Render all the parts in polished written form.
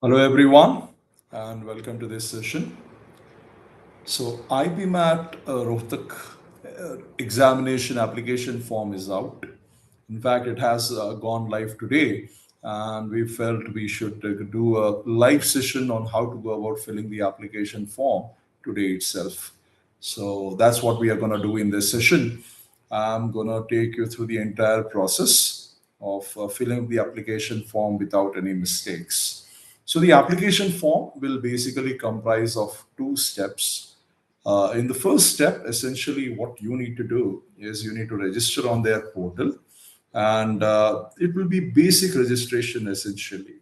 Hello everyone and welcome to this session. So IPMAT Rohtak examination application form is out. In fact, it has gone live today and we felt we should do a live session on how to go about filling the application form today itself. So that's what we are going to do in this session. I'm going to take you through the entire process of filling the application form without any mistakes. So the application form will basically comprise of two steps. In the first step, essentially what you need to do is you need to register on their portal, and it will be basic registration essentially.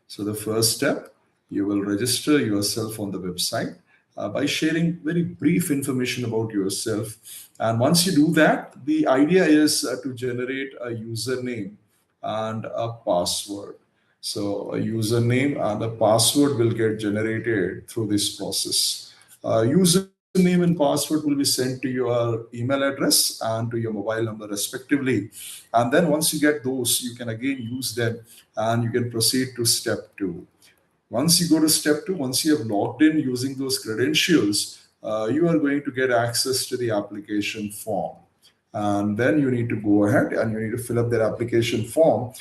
So the first step, you will register yourself on the website by sharing very brief information about yourself. And once you do that, the idea is to generate a username and a password. So a username and a password will get generated through this process. Username and password will be sent to your email address and to your mobile number respectively. And then once you get those, you can again use them and you can proceed to step two. Once you go to step two, once you have logged in using those credentials, you are going to get access to the application form. And then you need to go ahead and you need to fill up their application form.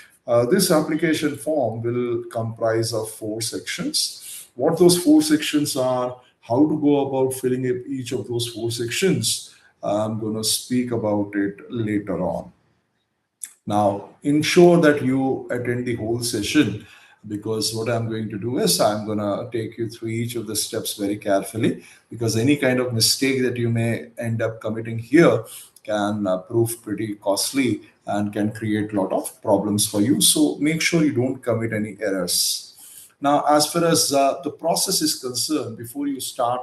This application form will comprise of four sections. What those four sections are, how to go about filling up each of those four sections, I'm going to speak about it later on. Now, ensure that you attend the whole session, because what I'm going to do is I'm going to take you through each of the steps very carefully, because any kind of mistake that you may end up committing here can prove pretty costly and can create a lot of problems for you. So make sure you don't commit any errors. Now, as far as the process is concerned, before you start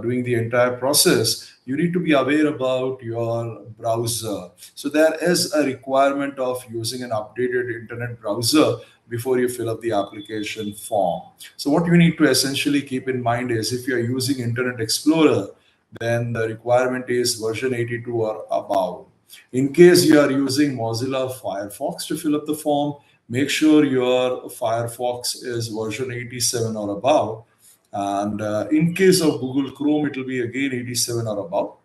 doing the entire process, you need to be aware about your browser. So there is a requirement of using an updated internet browser before you fill up the application form. So what you need to essentially keep in mind is, if you're using Internet Explorer, then the requirement is version 82 or above. In case you are using Mozilla Firefox to fill up the form, make sure your Firefox is version 87 or above. And in case of Google Chrome, it will be again 87 or above.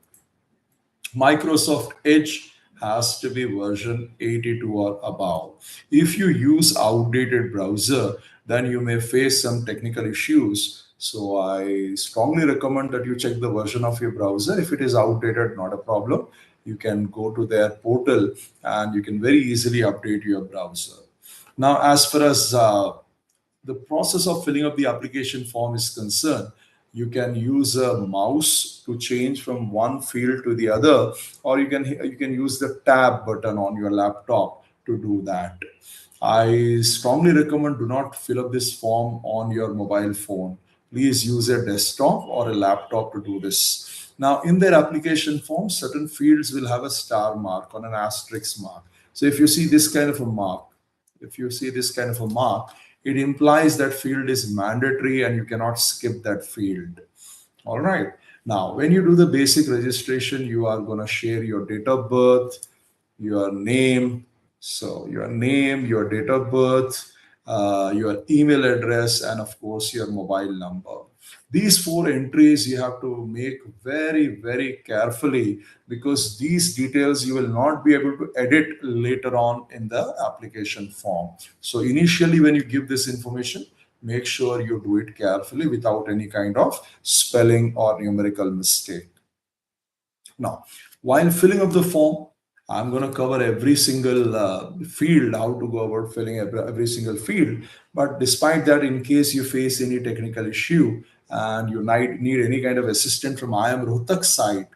Microsoft Edge has to be version 82 or above. If you use outdated browser, then you may face some technical issues. So I strongly recommend that you check the version of your browser. If it is outdated, not a problem. You can go to their portal and you can very easily update your browser. Now, as far as the process of filling up the application form is concerned, you can use a mouse to change from one field to the other, or you can use the tab button on your laptop to do that. I strongly recommend do not fill up this form on your mobile phone. Please use a desktop or a laptop to do this. Now, in their application form, certain fields will have a star mark or an asterisk mark. So if you see this kind of a mark, it implies that field is mandatory and you cannot skip that field. All right. Now, when you do the basic registration, you are going to share your date of birth, your name. So your name, your date of birth, your email address, and of course, your mobile number. These four entries you have to make very, very carefully, because these details you will not be able to edit later on in the application form. So initially, when you give this information, make sure you do it carefully without any kind of spelling or numerical mistake. Now, while filling up the form, I'm going to cover every single field, how to go about filling every single field. But despite that, in case you face any technical issue and you need any kind of assistance from IIM Rohtak side,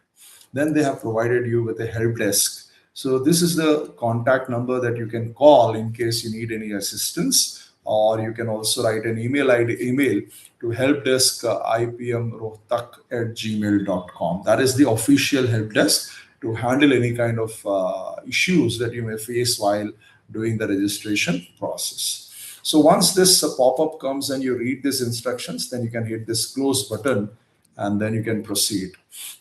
then they have provided you with a help desk. So this is the contact number that you can call in case you need any assistance, or you can also write an email to helpdesk ipmrohtak@gmail.com. That is the official help desk to handle any kind of issues that you may face while doing the registration process. So once this pop-up comes and you read these instructions, then you can hit this close button and then you can proceed.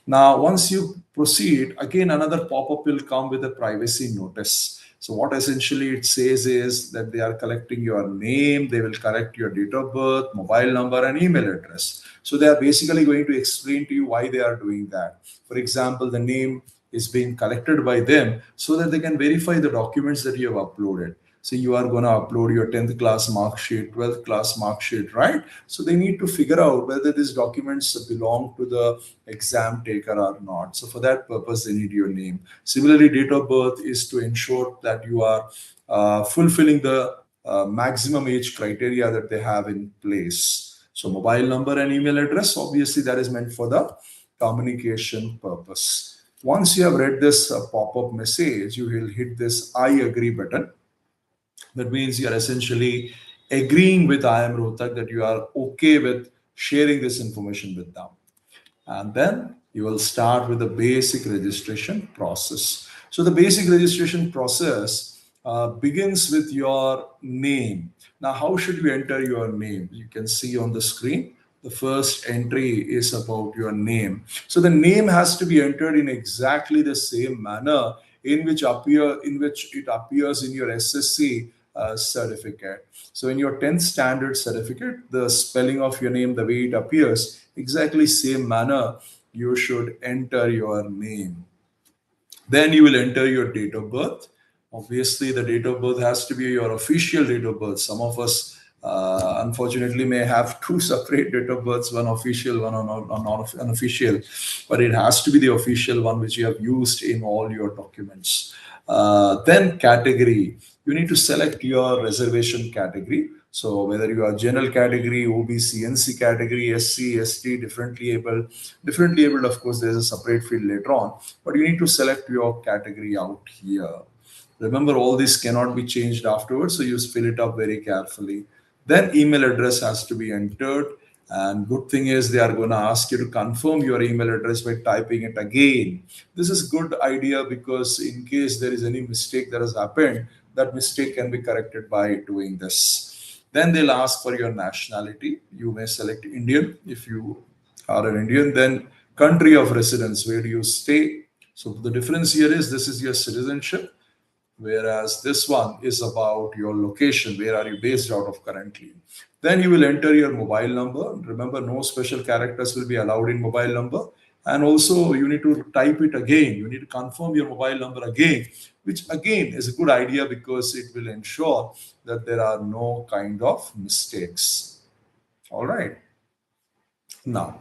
Now, once you proceed, again, another pop-up will come with a privacy notice. So what essentially it says is that they are collecting your name, they will collect your date of birth, mobile number, and email address. So they are basically going to explain to you why they are doing that. For example, the name is being collected by them so that they can verify the documents that you have uploaded. So you are going to upload your 10th class mark sheet, 12th class mark sheet, right? So they need to figure out whether these documents belong to the exam taker or not. So for that purpose, they need your name. Similarly, date of birth is to ensure that you are fulfilling the maximum age criteria that they have in place. So mobile number and email address, obviously that is meant for the communication purpose. Once you have read this pop-up message, you will hit this I agree button. That means you are essentially agreeing with IIM Rohtak that you are okay with sharing this information with them. And then you will start with the basic registration process. So the basic registration process begins with your name. Now, how should you enter your name? You can see on the screen, the first entry is about your name. So the name has to be entered in exactly the same manner in which it appears in your SSC certificate. So in your 10th standard certificate, the spelling of your name, the way it appears, exactly same manner, you should enter your name. Then you will enter your date of birth. Obviously, the date of birth has to be your official date of birth. Some of us, unfortunately, may have two separate date of births, one official, one unofficial, but it has to be the official one which you have used in all your documents. Then category. You need to select your reservation category. So whether you are general category, OBC, NC category, SC, ST, differently abled, of course, there's a separate field later on, but you need to select your category out here. Remember, all this cannot be changed afterwards, so you fill it up very carefully. Then email address has to be entered. And good thing is they are going to ask you to confirm your email address by typing it again. This is good idea because in case there is any mistake that has happened, that mistake can be corrected by doing this. Then they'll ask for your nationality. You may select Indian if you are an Indian. Then country of residence, where do you stay? So the difference here is this is your citizenship, whereas this one is about your location, where are you based out of currently. Then you will enter your mobile number. Remember, no special characters will be allowed in mobile number. And also you need to type it again. You need to confirm your mobile number again, which again is a good idea because it will ensure that there are no kind of mistakes. All right. Now,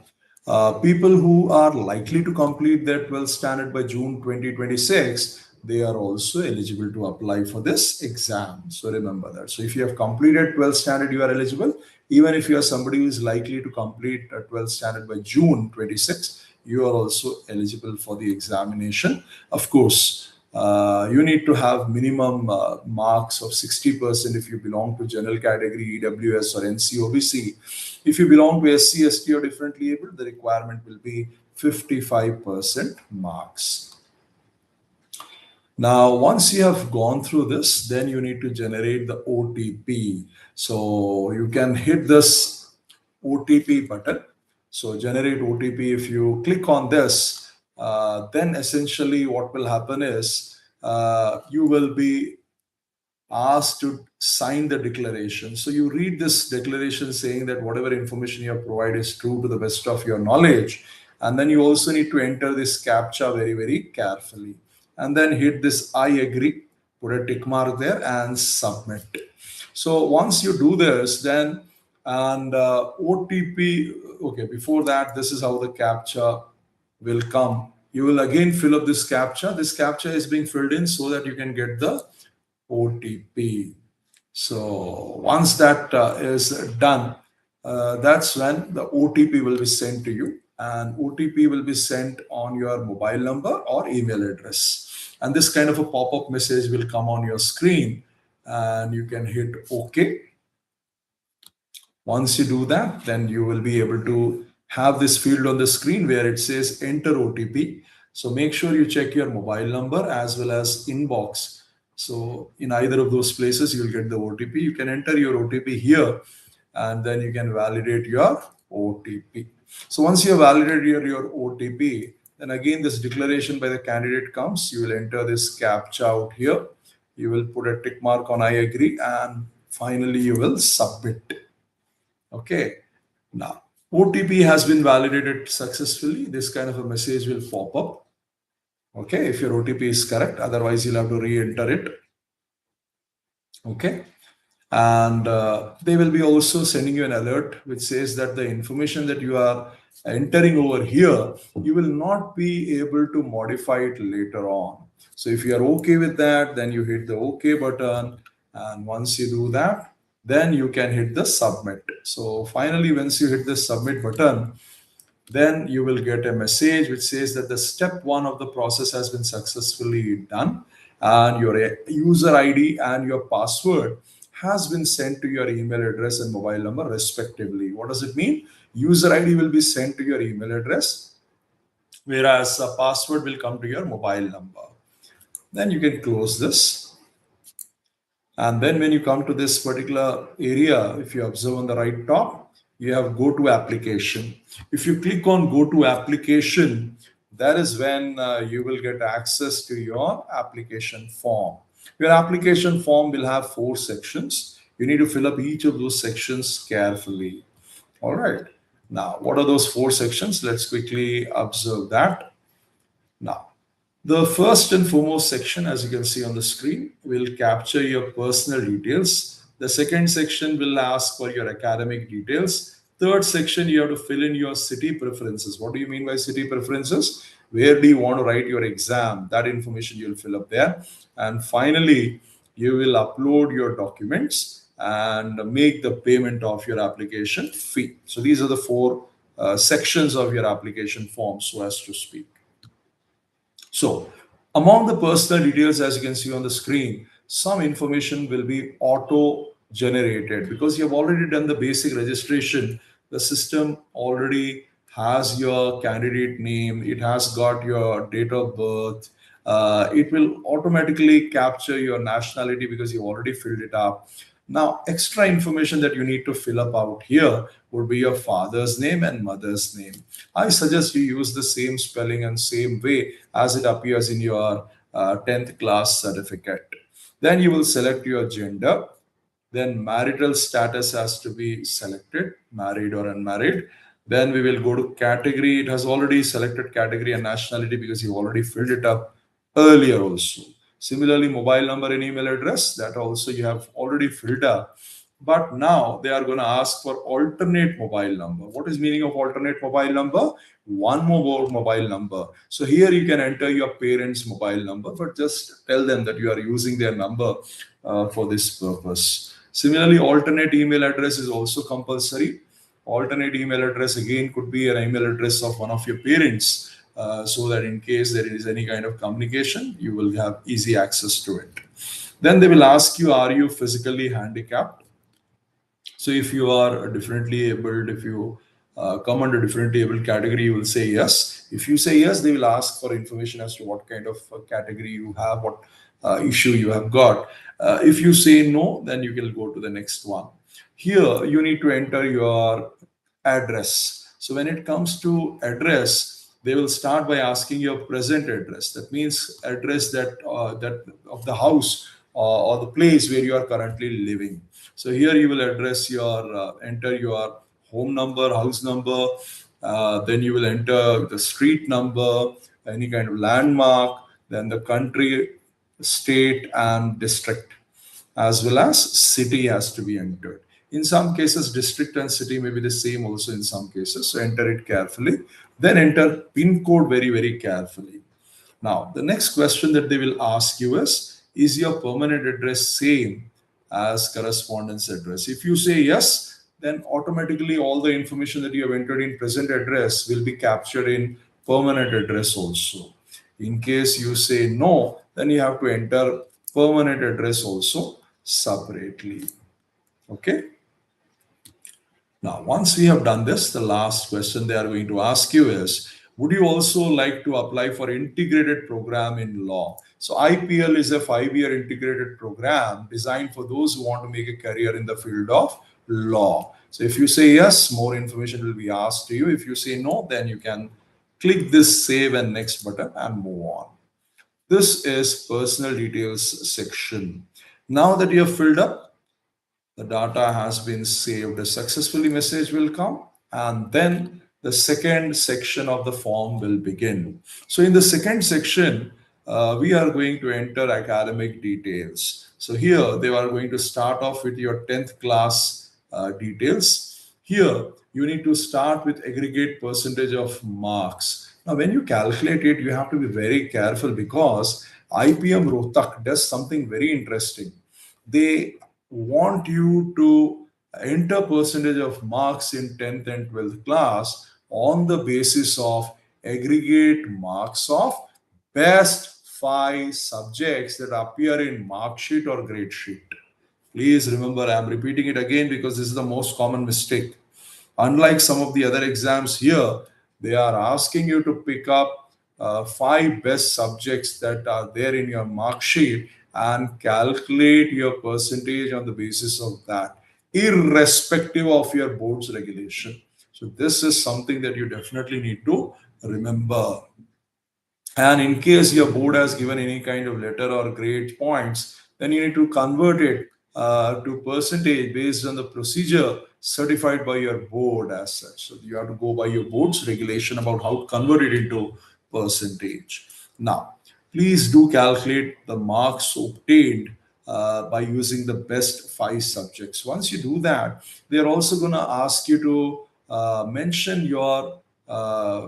people who are likely to complete their 12th standard by June 2026, they are also eligible to apply for this exam. So remember that. So if you have completed 12th standard, you are eligible. Even if you are somebody who is likely to complete 12th standard by June 26, you are also eligible for the examination. Of course, you need to have minimum marks of 60% if you belong to general category, EWS or NCOBC. If you belong to SC, ST or differently abled, the requirement will be 55% marks. Now, once you have gone through this, then you need to generate the OTP. So you can hit this OTP button. So generate OTP, if you click on this, then essentially what will happen is you will be asked to sign the declaration. So you read this declaration saying that whatever information you have provided is true to the best of your knowledge. And then you also need to enter this CAPTCHA very, very carefully. And then hit this I agree, put a tick mark there and submit. So once you do this, then and OTP, okay, before that, this is how the CAPTCHA will come. You will again fill up this CAPTCHA. This CAPTCHA is being filled in so that you can get the OTP. So once that is done, that's when the OTP will be sent to you, and OTP will be sent on your mobile number or email address. And this kind of a pop-up message will come on your screen and you can hit OK. Once you do that, then you will be able to have this field on the screen where it says enter OTP. So make sure you check your mobile number as well as inbox. So in either of those places, you'll get the OTP. You can enter your OTP here and then you can validate your OTP. So once you have validated your OTP, then again this declaration by the candidate comes. You will enter this CAPTCHA out here. You will put a tick mark on I agree, and finally you will submit. Okay. Now OTP has been validated successfully. This kind of a message will pop up. Okay, if your OTP is correct, otherwise you'll have to re-enter it. Okay. And they will be also sending you an alert which says that the information that you are entering over here, you will not be able to modify it later on. So if you are okay with that, then you hit the OK button, and once you do that, then you can hit the submit. So finally, once you hit the submit button, then you will get a message which says that the step 1 of the process has been successfully done, and your user ID and your password has been sent to your email address and mobile number respectively. What does it mean? User ID will be sent to your email address, whereas a password will come to your mobile number. Then you can close this. And then when you come to this particular area, if you observe on the right top, you have go to application. If you click on go to application, that is when you will get access to your application form. Your application form will have 4 sections. You need to fill up each of those sections carefully. All right. Now, what are those 4 sections? Let's quickly observe that. Now, the first and foremost section, as you can see on the screen, will capture your personal details. The second section will ask for your academic details. Third section, you have to fill in your city preferences. What do you mean by city preferences? Where do you want to write your exam? That information you'll fill up there. And finally, you will upload your documents and make the payment of your application fee. So these are the 4 sections of your application form, so as to speak. So among the personal details, as you can see on the screen, some information will be auto generated because you have already done the basic registration. The system already has your candidate name. It has got your date of birth. It will automatically capture your nationality because you already filled it up. Now, extra information that you need to fill up out here would be your father's name and mother's name. I suggest you use the same spelling and same way as it appears in your 10th class certificate. Then you will select your gender. Then marital status has to be selected, married or unmarried. Then we will go to category. It has already selected category and nationality because you already filled it up earlier also. Similarly, mobile number and email address, that also you have already filled up. But now they are going to ask for alternate mobile number. What is meaning of alternate mobile number? One more mobile number. So here you can enter your parents' mobile number, but just tell them that you are using their number for this purpose. Similarly, alternate email address is also compulsory. Alternate email address again could be an email address of one of your parents. So that in case there is any kind of communication, you will have easy access to it. Then they will ask you, are you physically handicapped? So if you are differently abled, if you come under differently abled category, you will say yes. If you say yes, they will ask for information as to what kind of category you have, what issue you have got. If you say no, then you will go to the next one. Here, you need to enter your address. So when it comes to address, they will start by asking your present address. That means address that of the house or the place where you are currently living. So here you will address your enter your home number, house number. Then you will enter the street number, any kind of landmark, then the country, state, and district, as well as city has to be entered. In some cases, district and city may be the same also in some cases. So enter it carefully. Then enter PIN code very, very carefully. Now, the next question that they will ask you is your permanent address same as correspondence address? If you say yes, then automatically all the information that you have entered in present address will be captured in permanent address also. In case you say no, then you have to enter permanent address also separately. Okay. Now, once we have done this, the last question they are going to ask you is, would you also like to apply for integrated program in law? So IPL is a 5-year integrated program designed for those who want to make a career in the field of law. So if you say yes, more information will be asked to you. If you say no, then you can click this save and next button and move on. This is personal details section. Now that you have filled up, the data has been saved successfully message will come, and then the second section of the form will begin. So in the second section, we are going to enter academic details. So here they are going to start off with your 10th class details. Here you need to start with aggregate percentage of marks. Now when you calculate it, you have to be very careful because IPM Rohtak does something very interesting. They want you to enter percentage of marks in 10th and 12th class on the basis of aggregate marks of best 5 subjects that appear in mark sheet or grade sheet. Please remember, I am repeating it again because this is the most common mistake. Unlike some of the other exams here, they are asking you to pick up 5 best subjects that are there in your mark sheet and calculate your percentage on the basis of that, irrespective of your board's regulation. So this is something that you definitely need to remember. And in case your board has given any kind of letter or grade points, then you need to convert it to percentage based on the procedure certified by your board as such. So you have to go by your board's regulation about how to convert it into percentage. Now, please do calculate the marks obtained by using the best 5 subjects. Once you do that, they're also going to ask you to mention your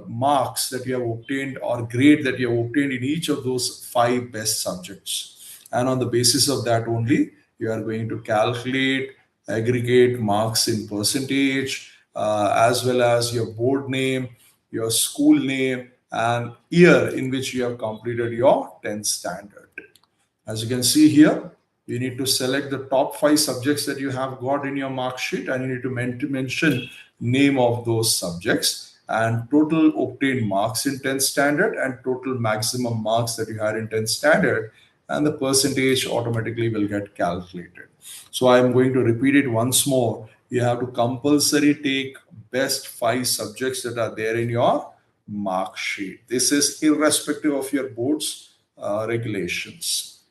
marks that you have obtained or grade that you have obtained in each of those 5 best subjects. And on the basis of that only, you are going to calculate aggregate marks in percentage, as well as your board name, your school name, and year in which you have completed your 10th standard. As you can see here, you need to select the top 5 subjects that you have got in your mark sheet, and you need to mention name of those subjects and total obtained marks in 10th standard and total maximum marks that you had in 10th standard, and the percentage automatically will get calculated. So I am going to repeat it once more. You have to compulsory take best 5 subjects that are there in your mark sheet. This is irrespective of your board's regulations.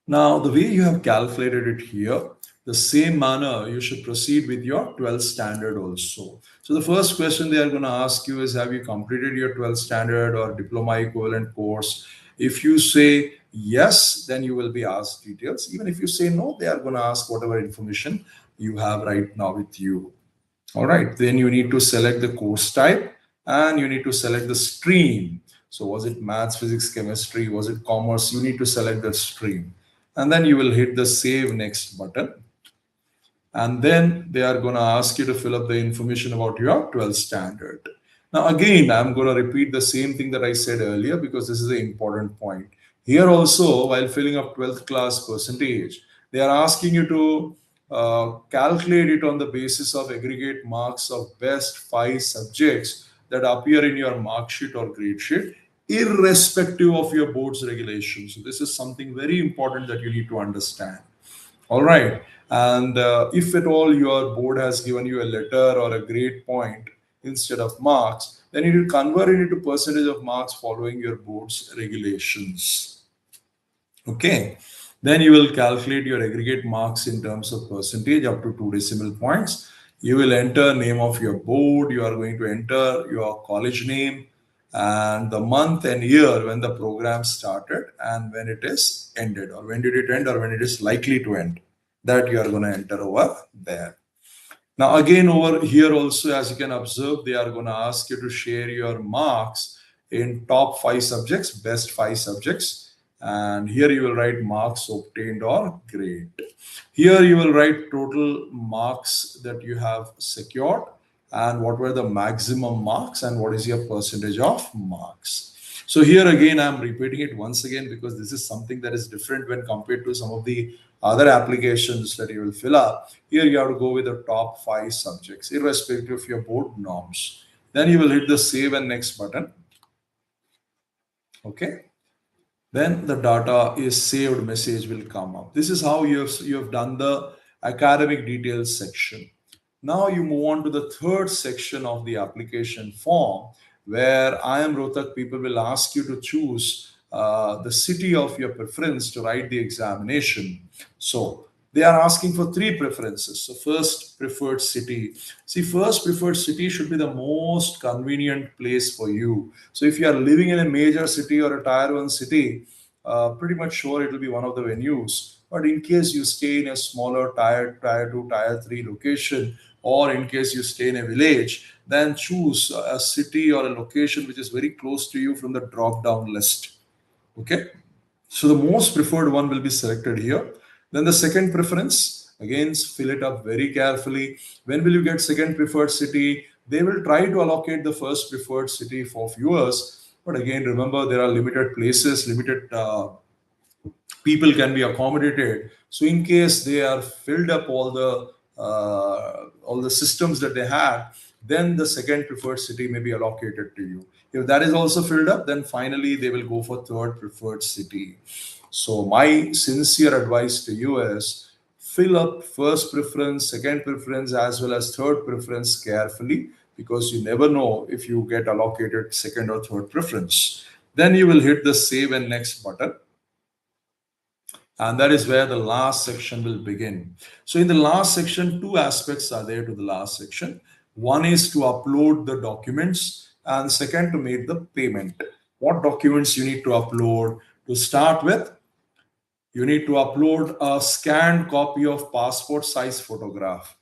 Now, the way you have calculated it here, the same manner you should proceed with your 12th standard also. So the first question they are going to ask you is, have you completed your 12th standard or diploma equivalent course? If you say yes, then you will be asked details. Even if you say no, they are going to ask whatever information you have right now with you. All right, then you need to select the course type and you need to select the stream. So was it maths, physics, chemistry? Was it commerce? You need to select the stream. And then you will hit the save next button. And then they are going to ask you to fill up the information about your 12th standard. Now, again, I'm going to repeat the same thing that I said earlier because this is an important point. Here also, while filling up 12th class percentage, they are asking you to calculate it on the basis of aggregate marks of best 5 subjects that appear in your mark sheet or grade sheet, irrespective of your board's regulations. So this is something very important that you need to understand. All right. And if at all your board has given you a letter or a grade point instead of marks, then you will convert it into percentage of marks following your board's regulations. Okay. Then you will calculate your aggregate marks in terms of percentage up to 2 decimal points. You will enter name of your board. You are going to enter your college name and the month and year when the program started and when it is ended, or when did it end, or when it is likely to end. That you are going to enter over there. Now again, over here also, as you can observe, they are going to ask you to share your marks in top 5 subjects, best 5 subjects. And here you will write marks obtained or grade. Here you will write total marks that you have secured and what were the maximum marks and what is your percentage of marks. So here again, I'm repeating it once again because this is something that is different when compared to some of the other applications that you will fill up. Here you have to go with the top 5 subjects, irrespective of your board norms. Then you will hit the save and next button. Okay. then the data is saved message will come up. This is how you have done the academic details section. Now you move on to the third section of the application form, where IIM Rohtak people will ask you to choose the city of your preference to write the examination. So they are asking for three preferences. So first preferred city. See, first preferred city should be the most convenient place for you. So if you are living in a major city or a tier 1 city, pretty much sure it will be one of the venues. But in case you stay in a smaller tier 2, tier 3 location, or in case you stay in a village, then choose a city or a location which is very close to you from the drop down list. Okay. So the most preferred one will be selected here. Then the second preference, again, fill it up very carefully. When will you get second preferred city? They will try to allocate the first preferred city for viewers. But again, remember, there are limited places, limited people can be accommodated. So in case they are filled up all the systems that they had, then the second preferred city may be allocated to you. If that is also filled up, then finally they will go for third preferred city. So my sincere advice to you is fill up first preference, second preference, as well as third preference carefully, because you never know if you get allocated second or third preference. Then you will hit the save and next button, and that is where the last section will begin. So in the last section, two aspects are there to the last section. One is to upload the documents, and second, to make the payment. What documents you need to upload? To start with, you need to upload a scanned copy of passport size photograph.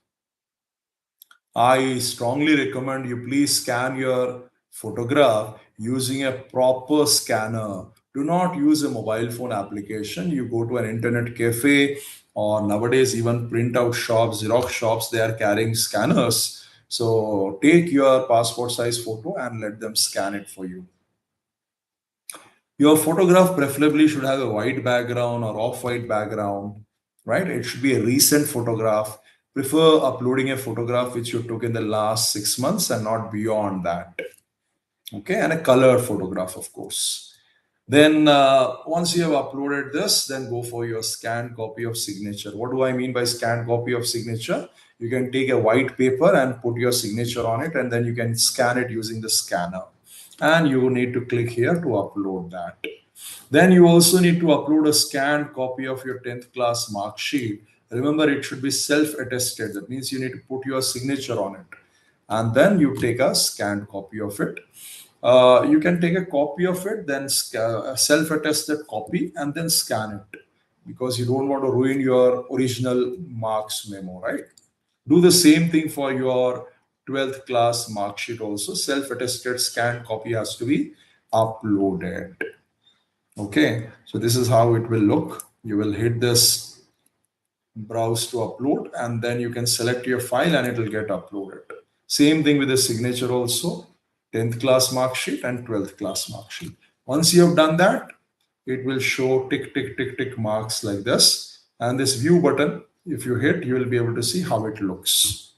I strongly recommend you please scan your photograph using a proper scanner. Do not use a mobile phone application. You go to an internet cafe, or nowadays even printout shops, Xerox shops, they are carrying scanners. So take your passport size photo and let them scan it for you. Your photograph preferably should have a white background or off-white background, right? It should be a recent photograph. Prefer uploading a photograph which you took in the last 6 months and not beyond that. Okay, and a colored photograph, of course. Then once you have uploaded this, then go for your scanned copy of signature. What do I mean by scanned copy of signature? You can take a white paper and put your signature on it, and then you can scan it using the scanner. And you need to click here to upload that. Then you also need to upload a scanned copy of your 10th class mark sheet. Remember, it should be self-attested. That means you need to put your signature on it. And then you take a scanned copy of it. You can take a copy of it, then a self-attested copy, and then scan it, because you don't want to ruin your original marks memo, right? Do the same thing for your 12th class mark sheet also. Self-attested scanned copy has to be uploaded. Okay, so this is how it will look. You will hit this browse to upload, and then you can select your file and it will get uploaded. Same thing with the signature also, 10th class mark sheet and 12th class mark sheet. Once you have done that, it will show tick, tick, tick, tick marks like this. And this view button, if you hit, you will be able to see how it looks.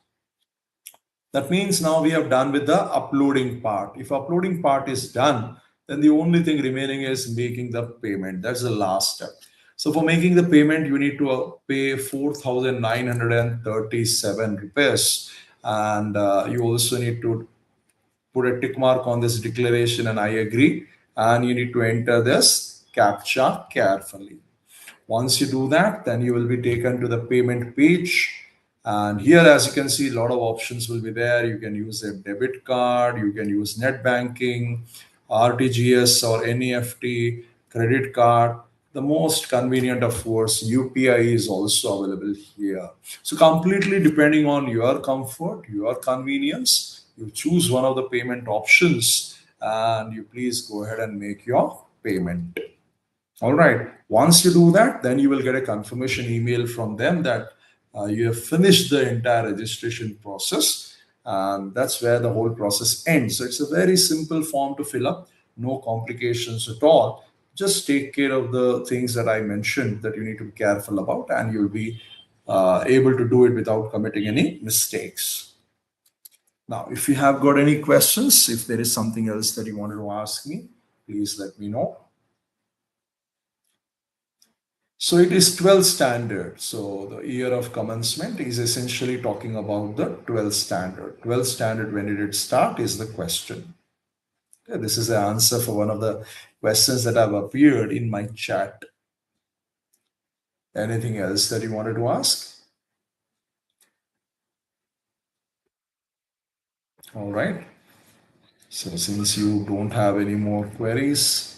That means now we have done with the uploading part. If uploading part is done, then the only thing remaining is making the payment. That's the last step. So for making the payment, you need to pay 4,937 rupees. And you also need to put a tick mark on this declaration and I agree. And you need to enter this CAPTCHA carefully. Once you do that, then you will be taken to the payment page. And here, as you can see, a lot of options will be there. You can use a debit card, you can use net banking, RTGS or NEFT, credit card. The most convenient, of course, UPI is also available here. So completely depending on your comfort, your convenience, you choose one of the payment options and you please go ahead and make your payment. All right. Once you do that, then you will get a confirmation email from them that you have finished the entire registration process. And that's where the whole process ends. So it's a very simple form to fill up, no complications at all. Just take care of the things that I mentioned that you need to be careful about, and you'll be able to do it without committing any mistakes. Now, if you have got any questions, if there is something else that you wanted to ask me, please let me know. So it is 12th standard. So the year of commencement is essentially talking about the 12th standard. 12th standard, when did it start, is the question. Okay, this is the answer for one of the questions that have appeared in my chat. Anything else that you wanted to ask? All right. So since you don't have any more queries,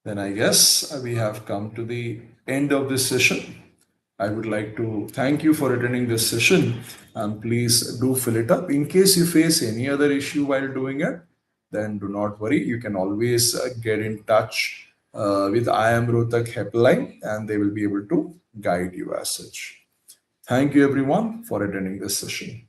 then I guess we have come to the end of this session. I would like to thank you for attending this session, and please do fill it up. In case you face any other issue while doing it, then do not worry. You can always get in touch with IIM Rohtak helpline, and they will be able to guide you as such. Thank you everyone for attending this session.